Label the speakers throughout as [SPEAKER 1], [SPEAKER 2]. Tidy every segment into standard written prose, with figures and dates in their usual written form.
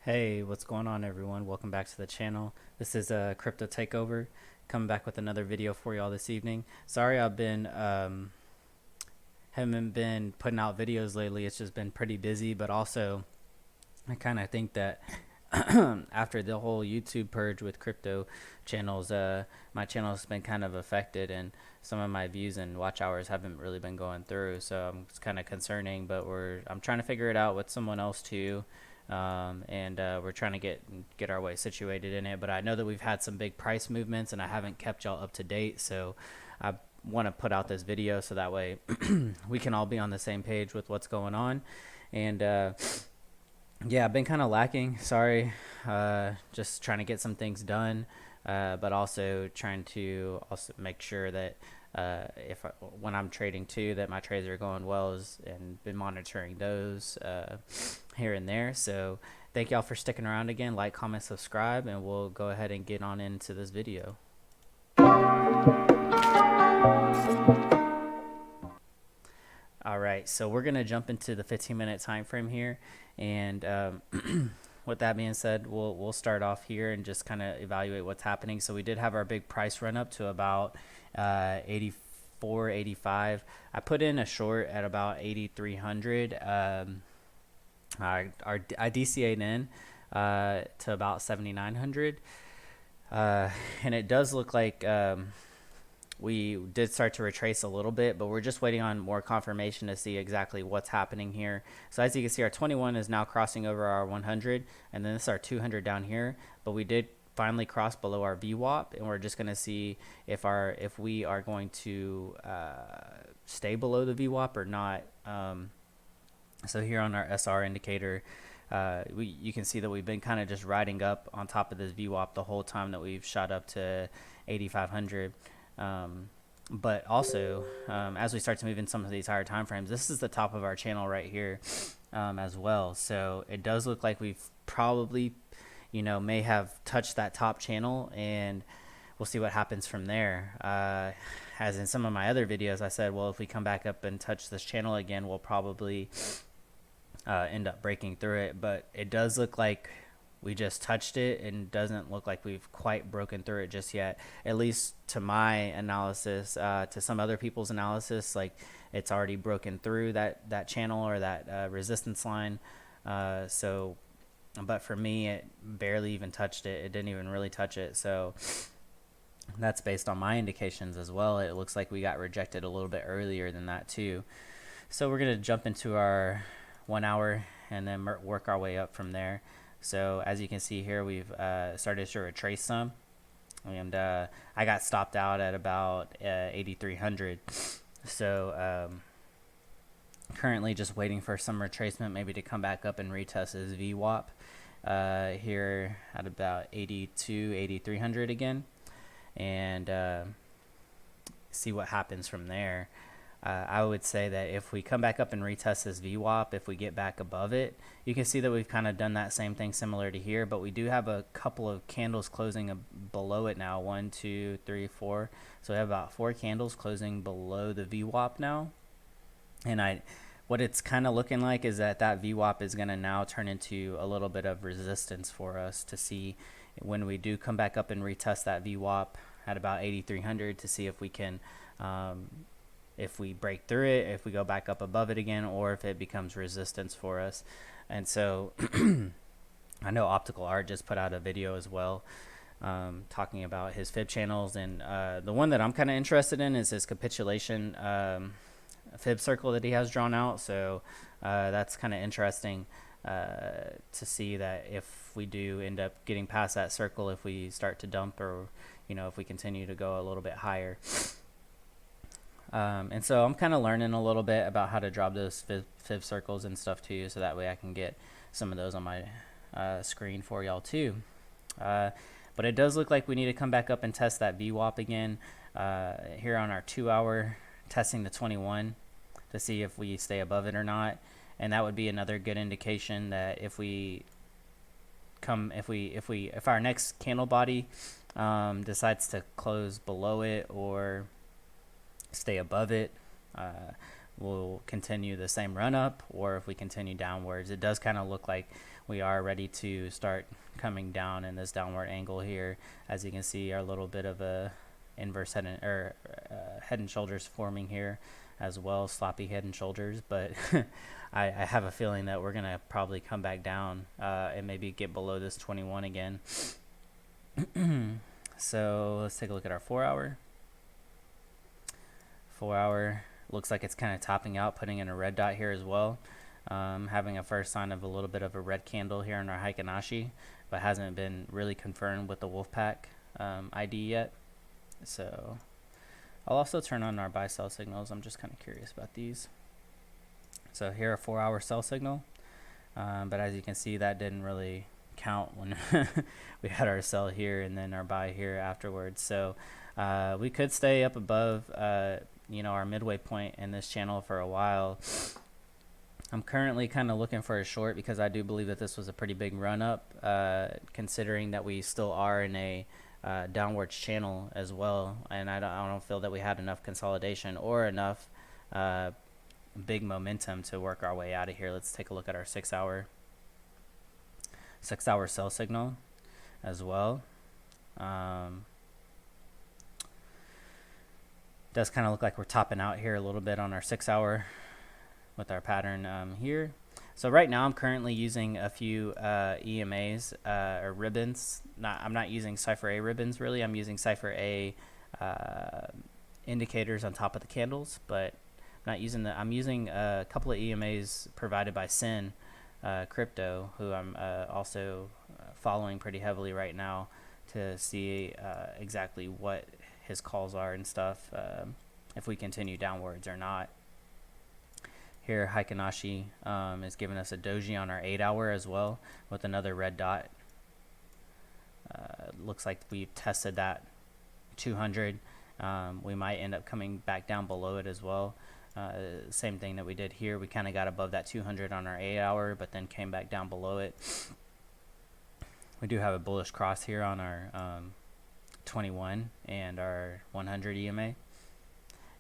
[SPEAKER 1] Hey, what's going on, everyone? Welcome back to the channel. This is CryptoTakeOver, coming back with another video for y'all this evening. Sorry I've been haven't been putting out videos lately. It's just been pretty busy, but also I kind of think that after the whole YouTube purge with crypto channels, my channel has been kind of affected, and some of my views and watch hours haven't really been going through. So it's kind of concerning, but I'm trying to figure it out with someone else too. And we're trying to get our way situated in it. But I know that we've had some big price movements, and I haven't kept y'all up to date. So I want to put out this video so that way we can all be on the same page with what's going on. And yeah, I've been kind of lacking. Sorry, just trying to get some things done, but also trying to also make sure that when I'm trading too, that my trades are going well, and been monitoring those here and there. So thank y'all for sticking around again. Like, comment, subscribe, and we'll go ahead and get on into this video. All right, so we're gonna jump into the 15-minute time frame here, and with that being said, we'll start off here and just kind of evaluate what's happening. So we did have our big price run up to about 84, 85. I put in a short at about 8,300. I DCA'd in to about 7,900, and it does look like we did start to retrace a little bit, but we're just waiting on more confirmation to see exactly what's happening here. So as you can see, our 21 is now crossing over our 100, and then this is our 200 down here, but we did finally cross below our VWAP, and we're just going to see if we are going to stay below the VWAP or not. So here on our SR indicator, you can see that we've been kind of just riding up on top of this VWAP the whole time that we've shot up to 8,500. But also, as we start to move in some of these higher time frames, this is the top of our channel right here as well. So it does look like we've probably, may have touched that top channel, and we'll see what happens from there. As in some of my other videos, I said, well, if we come back up and touch this channel again, we'll probably end up breaking through it. But it does look like we just touched it, and doesn't look like we've quite broken through it just yet, at least to my analysis. To some other people's analysis, like it's already broken through that channel or that resistance line. But for me, it barely even touched it. It didn't even really touch it. So that's based on my indications as well. It looks like we got rejected a little bit earlier than that too. So we're going to jump into our 1 hour and then work our way up from there. So as you can see here, we've started to retrace some, and I got stopped out at about 8,300. So currently just waiting for some retracement, maybe to come back up and retest his VWAP here at about 82, 8,300 again, and see what happens from there. I would say that if we come back up and retest this VWAP, if we get back above it, you can see that we've kind of done that same thing similar to here, but we do have a couple of candles closing below it now. 1, 2, 3, 4. So we have about 4 candles closing below the VWAP now. And what it's kind of looking like is that VWAP is going to now turn into a little bit of resistance for us, to see when we do come back up and retest that VWAP at about 8,300, to see if we can if we break through it, if we go back up above it again, or if it becomes resistance for us. And so I know Optical Art just put out a video as well, talking about his fib channels, and the one that I'm kind of interested in is his capitulation fib circle that he has drawn out. So that's kind of interesting to see that if we do end up getting past that circle, if we start to dump, or if we continue to go a little bit higher. And so I'm kind of learning a little bit about how to drop those fib circles and stuff too, so that way I can get some of those on my screen for y'all too. But it does look like we need to come back up and test that VWAP again here on our 2 hour, testing the 21 to see if we stay above it or not. And that would be another good indication that if our next candle body decides to close below it or stay above it, we'll continue the same run up, or if we continue downwards. It does kind of look like we are ready to start coming down in this downward angle here. As you can see, our little bit of a inverse head and shoulders forming here as well, sloppy head and shoulders, but I have a feeling that we're gonna probably come back down and maybe get below this 21 again. So let's take a look at our 4 hour. 4 hour looks like it's kind of topping out, putting in a red dot here as well, having a first sign of a little bit of a red candle here in our Heikinashi, but hasn't been really confirmed with the Wolfpack ID yet. So I'll also turn on our buy sell signals. I'm just kind of curious about these. So here a 4 hour sell signal, but as you can see, that didn't really count when we had our sell here and then our buy here afterwards. So we could stay up above you know, our midway point in this channel for a while. I'm currently kind of looking for a short because I do believe that this was a pretty big run up, considering that we still are in a downwards channel as well, and I don't feel that we had enough consolidation or enough big momentum to work our way out of here. Let's take a look at our 6 hour sell signal as well. Does kind of look like we're topping out here a little bit on our 6 hour with our pattern here. So right now I'm currently using a few EMAs or ribbons. I'm not using Cipher A ribbons really. I'm using Cipher A indicators on top of the candles, but I'm not using I'm using a couple of EMAs provided by Sin Crypto, who I'm also following pretty heavily right now to see exactly what his calls are and stuff, if we continue downwards or not. Here Heikinashi is giving us a doji on our 8 hour as well with another red dot. Looks like we've tested that 200. We might end up coming back down below it as well. Same thing that we did here. We kind of got above that 200 on our 8 hour, but then came back down below it. We do have a bullish cross here on our 21 and our 100 EMA.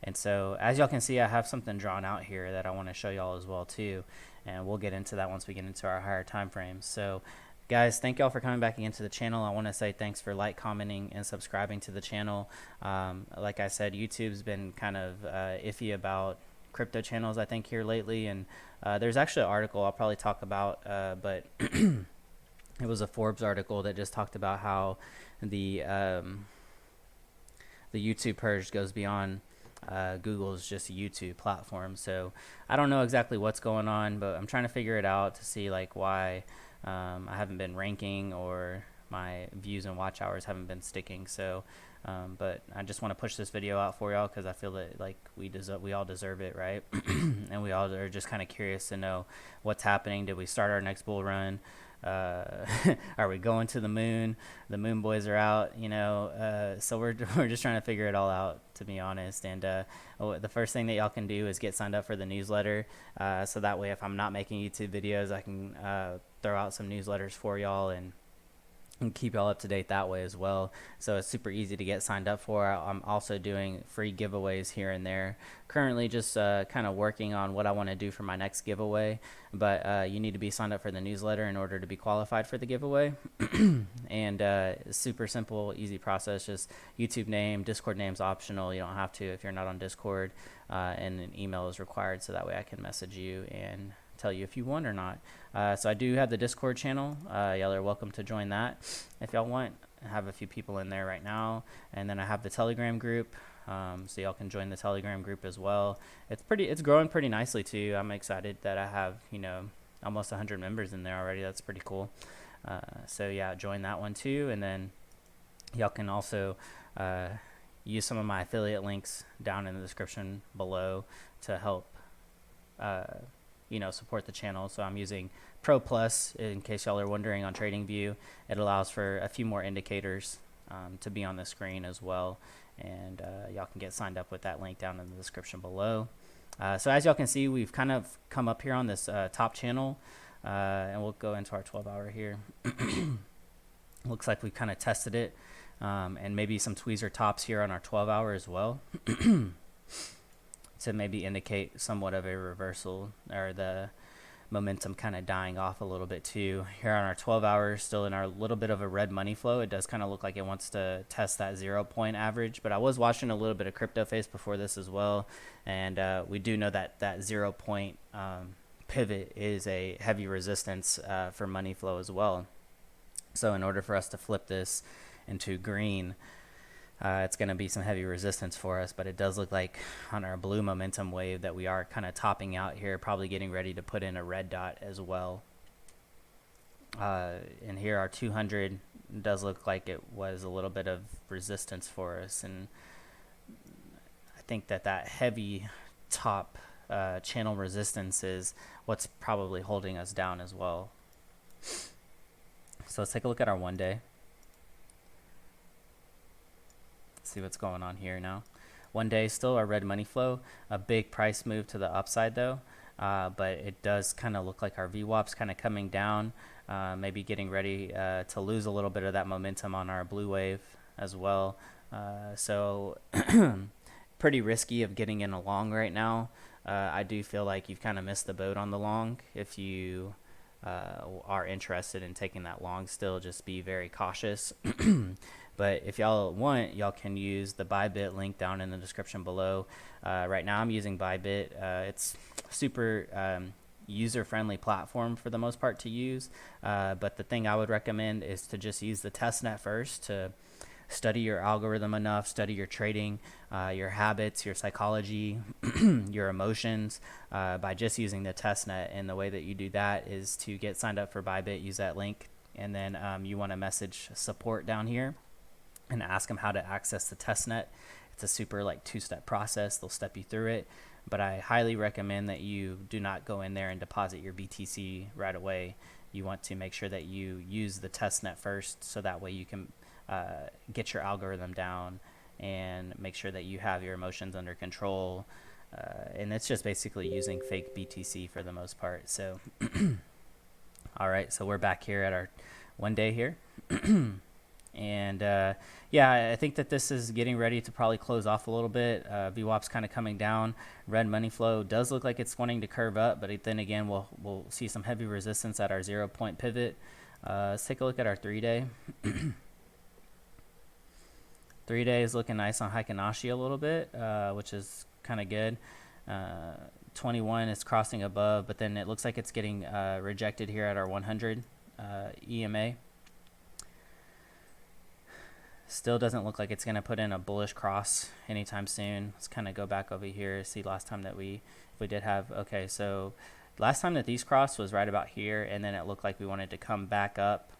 [SPEAKER 1] And so as y'all can see, I have something drawn out here that I want to show y'all as well too, and we'll get into that once we get into our higher time frames. So guys, thank y'all for coming back again to the channel. I want to say thanks for commenting and subscribing to the channel. Like I said, YouTube's been kind of iffy about crypto channels, I think, here lately, and there's actually an article I'll probably talk about, but it was a Forbes article that just talked about how the YouTube purge goes beyond Google's just YouTube platform. So I don't know exactly what's going on, but I'm trying to figure it out to see like why I haven't been ranking or my views and watch hours haven't been sticking. So but I just want to push this video out for y'all because I feel that like we all deserve it, right? And we all are just kind of curious to know what's happening. Did we start our next bull run? Are we going to the moon? The moon boys are out, you know, so we're just trying to figure it all out, to be honest. And the first thing that y'all can do is get signed up for the newsletter, so that way if I'm not making YouTube videos, I can throw out some newsletters for y'all and keep y'all up to date that way as well. So it's super easy to get signed up for. I'm also doing free giveaways here and there. Currently just kind of working on what I want to do for my next giveaway, but you need to be signed up for the newsletter in order to be qualified for the giveaway. And super simple, easy process. Just YouTube name, Discord name's optional. You don't have to if you're not on Discord, and an email is required, so that way I can message you and tell you if you won or not. So I do have the Discord channel. Y'all are welcome to join that if y'all want. I have a few people in there right now, and then I have the Telegram group, so y'all can join the Telegram group as well. It's growing pretty nicely too. I'm excited that I have, you know, almost 100 members in there already. That's pretty cool. So yeah, join that one too, and then y'all can also use some of my affiliate links down in the description below to help you know, support the channel. So I'm using Pro Plus, in case y'all are wondering, on TradingView. It allows for a few more indicators to be on the screen as well, and y'all can get signed up with that link down in the description below. So as y'all can see, we've kind of come up here on this top channel, and we'll go into our 12 hour here. Looks like we've kind of tested it, and maybe some tweezer tops here on our 12 hour as well. To maybe indicate somewhat of a reversal, or the momentum kind of dying off a little bit too. Here on our 12 hours, still in our little bit of a red money flow. It does kind of look like it wants to test that 0 point average, but I was watching a little bit of CryptoFace before this as well, and we do know that that 0 point pivot is a heavy resistance for money flow as well. So in order for us to flip this into green, it's going to be some heavy resistance for us, but it does look like on our blue momentum wave that we are kind of topping out here, probably getting ready to put in a red dot as well. And here our 200 does look like it was a little bit of resistance for us, and I think that that heavy top channel resistance is what's probably holding us down as well. So let's take a look at our 1 day. See what's going on here now. 1 day, still our red money flow, a big price move to the upside though, but it does kind of look like our VWAP's kind of coming down, maybe getting ready to lose a little bit of that momentum on our blue wave as well. So pretty risky of getting in a long right now. I do feel like you've kind of missed the boat on the long. If you are interested in taking that long, still just be very cautious. But if y'all want, y'all can use the Bybit link down in the description below. Right now I'm using Bybit. It's super user-friendly platform for the most part to use. But the thing I would recommend is to just use the testnet first to study your algorithm enough, study your trading, your habits, your psychology, your emotions, by just using the testnet. And the way that you do that is to get signed up for Bybit, use that link, and then you want to message support down here and ask them how to access the testnet. It's a super like 2-step process. They'll step you through it, but I highly recommend that you do not go in there and deposit your BTC right away. You want to make sure that you use the testnet first, so that way you can get your algorithm down and make sure that you have your emotions under control. And it's just basically using fake BTC for the most part. So all right, so we're back here at our 1 day here. And yeah, I think that this is getting ready to probably close off a little bit. VWAP's kind of coming down. Red money flow does look like it's wanting to curve up, but then again, we'll see some heavy resistance at our 0 point pivot. Let's take a look at our 3 day. 3 day is looking nice on Heikin-Ashi a little bit, which is kind of good. 21 is crossing above, but then it looks like it's getting rejected here at our 100 EMA. Still doesn't look like it's going to put in a bullish cross anytime soon. Let's kind of go back over here, see last time that we did have. Okay, so last time that these crossed was right about here, and then it looked like we wanted to come back up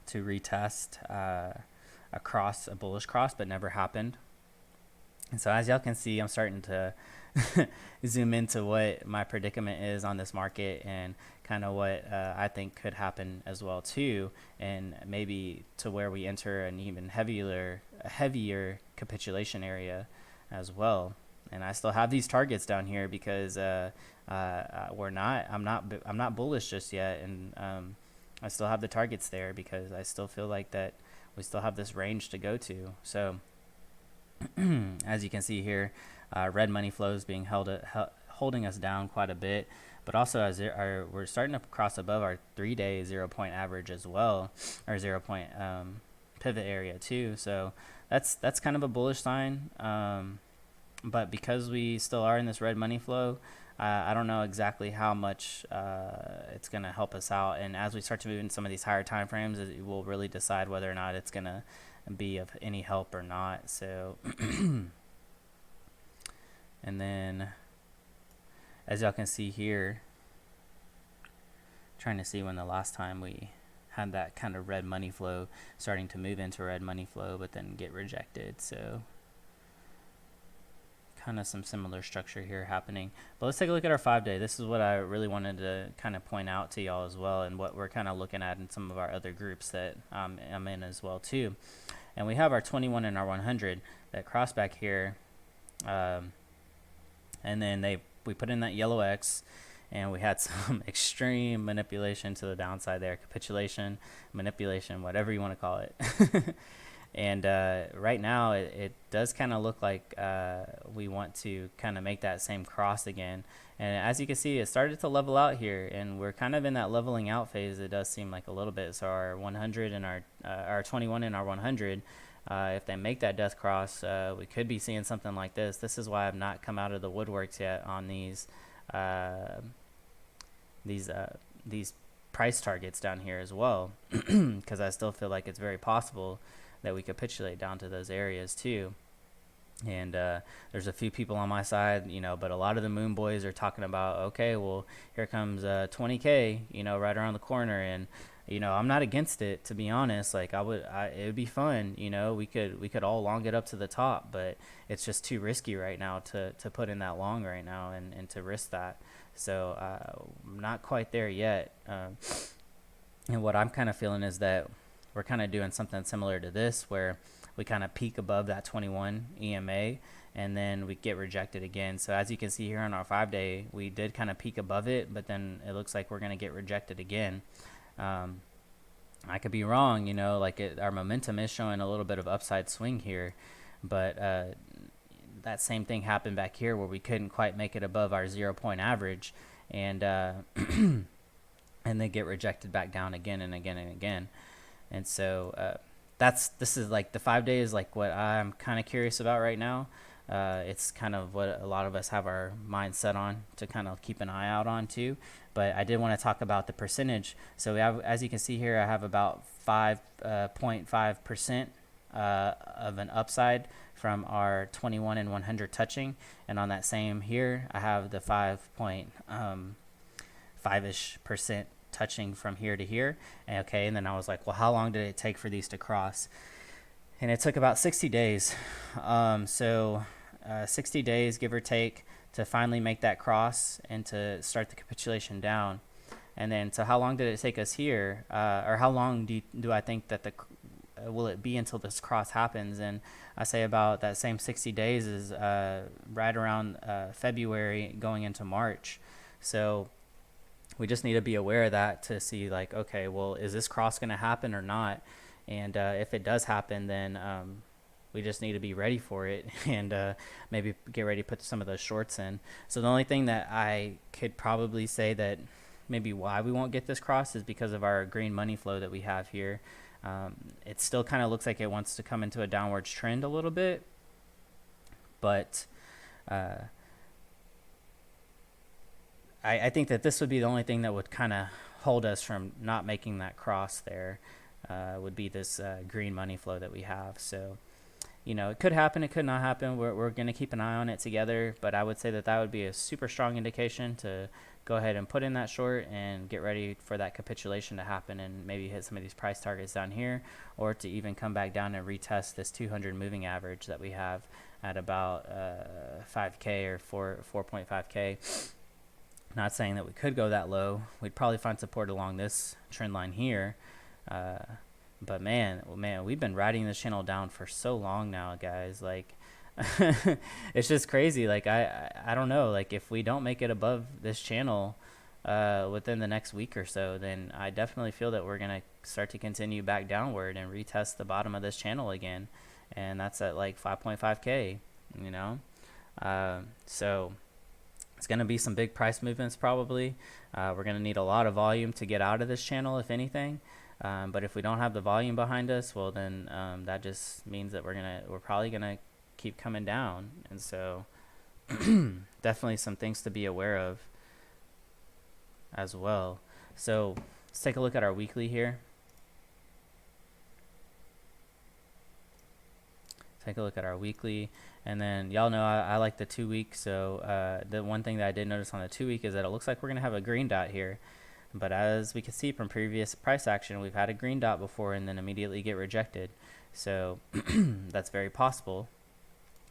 [SPEAKER 1] to retest a bullish cross, but never happened. And so as y'all can see, I'm starting to zoom into what my predicament is on this market, and kind of what I think could happen as well too, and maybe to where we enter an even heavier capitulation area as well. And I still have these targets down here because I'm not bullish just yet, and I still have the targets there because I still feel like that we still have this range to go to. So as you can see here, red money flows being holding us down quite a bit, but also as we're starting to cross above our 3 day 0 point average as well, or 0 point pivot area too. So that's kind of a bullish sign. But because we still are in this red money flow, I don't know exactly how much it's going to help us out. And as we start to move in some of these higher time frames, it will really decide whether or not it's going to be of any help or not. So and then as y'all can see here, trying to see when the last time we had that kind of red money flow starting to move into red money flow but then get rejected. So kind of some similar structure here happening. But let's take a look at our 5 day. This is what I really wanted to kind of point out to y'all as well, and what we're kind of looking at in some of our other groups that I'm in as well too. And we have our 21 and our 100 that cross back here, and then we put in that yellow X, and we had some extreme manipulation to the downside there, capitulation, manipulation, whatever you want to call it. And right now it does kind of look like we want to kind of make that same cross again. And as you can see, it started to level out here, and we're kind of in that leveling out phase. It does seem like a little bit. So our 100 and our 21 and our 100, if they make that death cross, we could be seeing something like this. This is why I've not come out of the woodworks yet on uh, these price targets down here as well, because I still feel like it's very possible that we capitulate down to those areas too. And there's a few people on my side, but a lot of the moon boys are talking about, okay, well, here comes 20K, right around the corner. And I'm not against it, to be honest. Like it would be fun, we could all long it up to the top, but it's just too risky right now to put in that long right now and to risk that. So I'm not quite there yet. And what I'm kind of feeling is that we're kind of doing something similar to this, where we kind of peak above that 21 EMA, and then we get rejected again. So as you can see here on our 5-day, we did kind of peak above it, but then it looks like we're going to get rejected again. I could be wrong, our momentum is showing a little bit of upside swing here, but that same thing happened back here where we couldn't quite make it above our 0-point average, and and then get rejected back down again and again and again. And so this is like the 5-day is like what I'm kind of curious about right now. It's kind of what a lot of us have our mind set on to kind of keep an eye out on too. But I did want to talk about the percentage. So we have, as you can see here, I have about 5.5% of an upside from our 21 and 100 touching. And on that same here, I have the 5.5-ish% touching from here to here. And then I was like, well, how long did it take for these to cross? And it took about 60 days. 60 days, give or take, to finally make that cross and to start the capitulation down. And then, so how long did it take us here? Or how long do I think that will it be until this cross happens? And I say about that same 60 days is right around February going into March. So we just need to be aware of that to see, like, okay, well, is this cross going to happen or not? And if it does happen, then we just need to be ready for it and maybe get ready to put some of those shorts in. So the only thing that I could probably say that maybe why we won't get this cross is because of our green money flow that we have here. It still kind of looks like it wants to come into a downwards trend a little bit, but I think that this would be the only thing that would kind of hold us from not making that cross there, would be this green money flow that we have. So, it could happen, it could not happen. We're going to keep an eye on it together, but I would say that would be a super strong indication to go ahead and put in that short and get ready for that capitulation to happen and maybe hit some of these price targets down here, or to even come back down and retest this 200 moving average that we have at about 5K or 4.5K. Not saying that we could go that low. We'd probably find support along this trend line here. But man, we've been riding this channel down for so long now, guys. Like, it's just crazy. Like, I don't know. Like, if we don't make it above this channel within the next week or so, then I definitely feel that we're going to start to continue back downward and retest the bottom of this channel again. And that's at like 5.5K, So it's going to be some big price movements probably. We're going to need a lot of volume to get out of this channel, if anything. But if we don't have the volume behind us, well, then that just means that we're probably gonna keep coming down. And so definitely some things to be aware of as well. So let's take a look at our weekly here. Take a look at our weekly, and then y'all know I like the 2 week. So the one thing that I did notice on the 2 week is that it looks like we're gonna have a green dot here. But as we can see from previous price action, we've had a green dot before and then immediately get rejected. So that's very possible.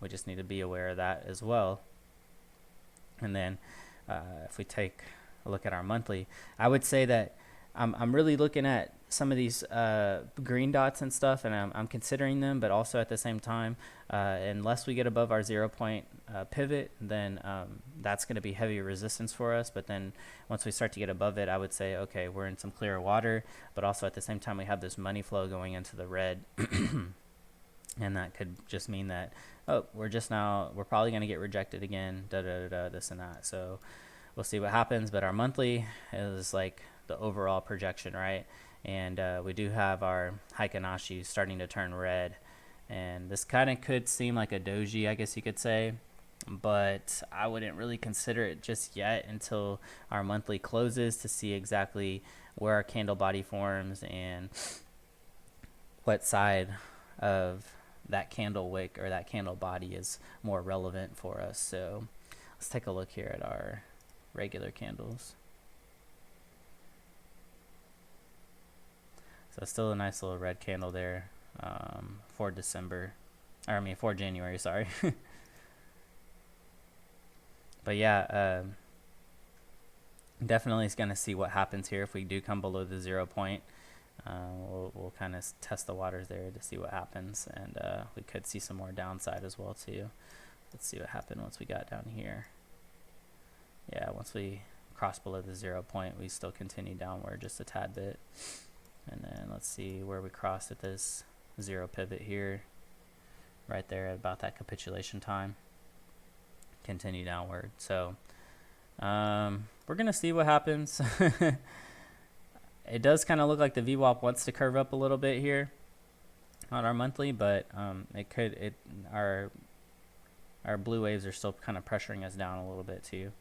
[SPEAKER 1] We just need to be aware of that as well. And then if we take a look at our monthly, I would say that I'm really looking at some of these green dots and stuff, and I'm considering them, but also at the same time, unless we get above our 0-point pivot, then that's going to be heavy resistance for us. But then once we start to get above it, I would say, okay, we're in some clearer water, but also at the same time, we have this money flow going into the red. and that could just mean that, oh, we're probably going to get rejected again, this and that. So we'll see what happens, but our monthly is like the overall projection, right? And we do have our Heikinashi starting to turn red, and this kind of could seem like a doji, I guess you could say, but I wouldn't really consider it just yet until our monthly closes to see exactly where our candle body forms and what side of that candle wick or that candle body is more relevant for us. So let's take a look here at our regular candles. So still a nice little red candle there for for January, sorry. But yeah, definitely is going to see what happens here if we do come below the 0 point. We'll kind of test the waters there to see what happens, and we could see some more downside as well too. Let's see what happened once we got down here. Yeah, once we cross below the 0 point, we still continue downward just a tad bit. And then let's see where we crossed at this 0 pivot here, right there at about that capitulation time. Continue downward. So we're gonna see what happens. It does kind of look like the VWAP wants to curve up a little bit here on our monthly, but our blue waves are still kind of pressuring us down a little bit too.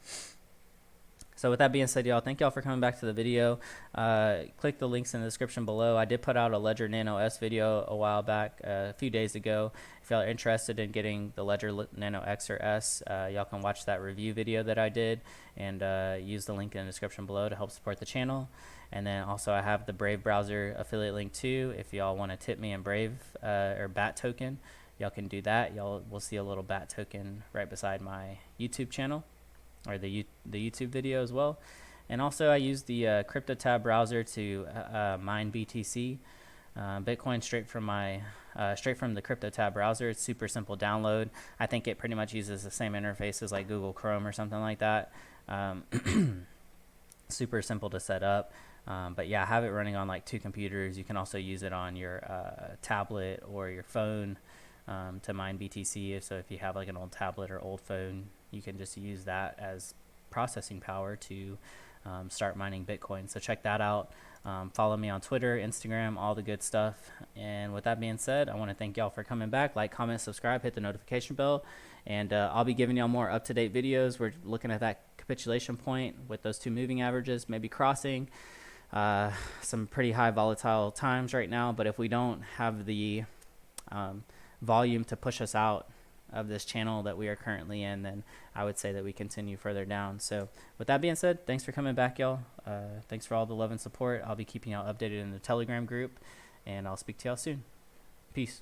[SPEAKER 1] So with that being said, y'all, thank y'all for coming back to the video. Click the links in the description below. I did put out a Ledger Nano S video a while back, a few days ago. If y'all are interested in getting the Ledger Nano X or S, y'all can watch that review video that I did, and use the link in the description below to help support the channel. And then also I have the Brave browser affiliate link too. If y'all want to tip me in Brave or BAT token, y'all can do that. Y'all will see a little BAT token right beside my YouTube channel, or the YouTube video as well. And also I use the CryptoTab browser to mine BTC Bitcoin straight from the CryptoTab browser. It's super simple download. I think it pretty much uses the same interface as like Google Chrome or something like that. Super simple to set up. But yeah, I have it running on like 2 computers. You can also use it on your tablet or your phone to mine BTC. So if you have like an old tablet or old phone, you can just use that as processing power to start mining Bitcoin. So check that out. Follow me on Twitter, Instagram, all the good stuff. And with that being said, I want to thank y'all for coming back. Like, comment, subscribe, hit the notification bell, and I'll be giving y'all more up-to-date videos. We're looking at that capitulation point with those 2 moving averages, maybe crossing some pretty high volatile times right now. But if we don't have the volume to push us out of this channel that we are currently in, then I would say that we continue further down. So with that being said, thanks for coming back, y'all. Thanks for all the love and support. I'll be keeping y'all updated in the Telegram group, and I'll speak to y'all soon. Peace.